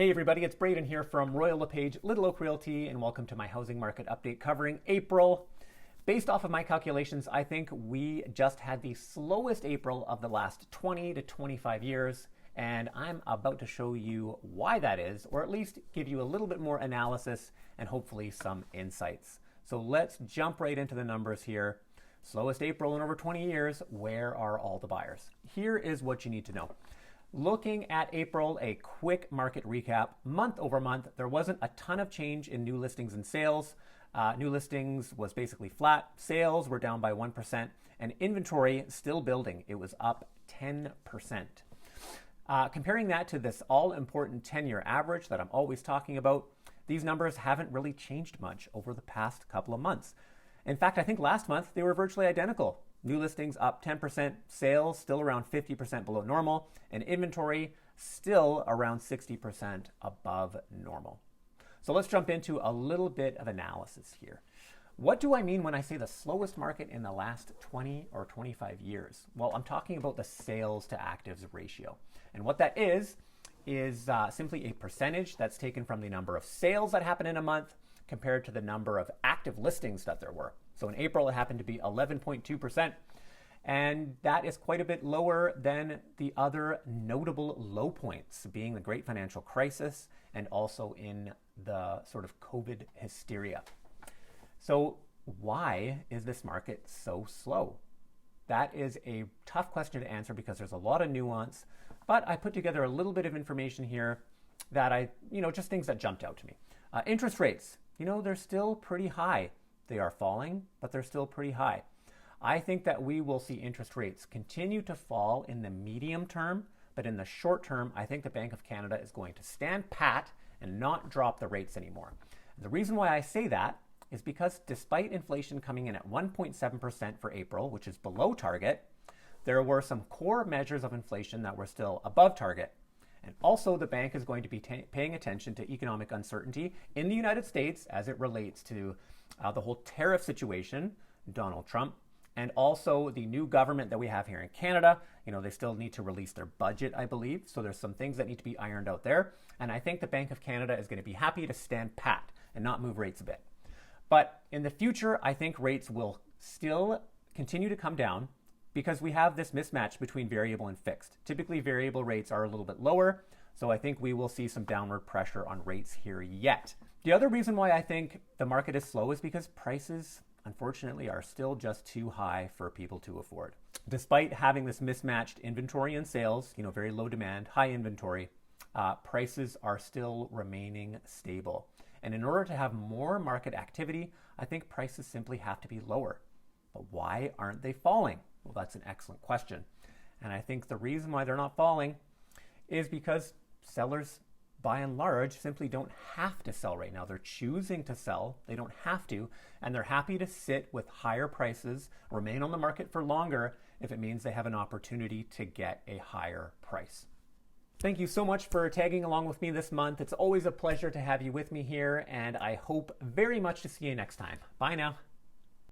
Hey everybody, it's Braden here from Royal LePage Little Oak Realty, and welcome to my housing market update covering April. Based off of my calculations, I think we just had the slowest April of the last 20 to 25 years, and I'm about to show you why that is, or at least give you a little bit more analysis and hopefully some insights. So let's jump right into the numbers here. Slowest April in over 20 years, where are all the buyers? Here is what you need to know. Looking at April, a quick market recap. Month over month, there wasn't a ton of change in new listings and sales. New listings was basically flat. Sales were down by 1%, and inventory still building. It was up 10%. Comparing that to this all-important 10-year average that I'm always talking about, these numbers haven't really changed much over the past couple of months. In fact, I think last month they were virtually identical. New listings up 10%, sales still around 50% below normal, and inventory still around 60% above normal. So let's jump into a little bit of analysis here. What do I mean when I say the slowest market in the last 20 or 25 years? Well, I'm talking about the sales to actives ratio. And what that is simply a percentage that's taken from the number of sales that happen in a month compared to the number of active listings that there were. So in April, it happened to be 11.2%, and that is quite a bit lower than the other notable low points, being the Great Financial Crisis and also in the sort of COVID hysteria. So why is this market so slow? That is a tough question to answer because there's a lot of nuance, but I put together a little bit of information here that just things that jumped out to me. Interest rates, they're still pretty high. They are falling, but they're still pretty high. I think that we will see interest rates continue to fall in the medium term, but in the short term, I think the Bank of Canada is going to stand pat and not drop the rates anymore. The reason why I say that is because despite inflation coming in at 1.7% for April, which is below target, there were some core measures of inflation that were still above target. And also, the bank is going to be paying attention to economic uncertainty in the United States as it relates to the whole tariff situation, Donald Trump, and also the new government that we have here in Canada. They still need to release their budget, I believe. So there's some things that need to be ironed out there. And I think the Bank of Canada is going to be happy to stand pat and not move rates a bit. But in the future, I think rates will still continue to come down because we have this mismatch between variable and fixed. Typically, variable rates are a little bit lower, so I think we will see some downward pressure on rates here yet. The other reason why I think the market is slow is because prices, unfortunately, are still just too high for people to afford. Despite having this mismatched inventory and sales, very low demand, high inventory, prices are still remaining stable. And in order to have more market activity, I think prices simply have to be lower. But why aren't they falling? Well, that's an excellent question. And I think the reason why they're not falling is because sellers, by and large, simply don't have to sell right now. They're choosing to sell. They don't have to. And they're happy to sit with higher prices, remain on the market for longer if it means they have an opportunity to get a higher price. Thank you so much for tagging along with me this month. It's always a pleasure to have you with me here, and I hope very much to see you next time. Bye now.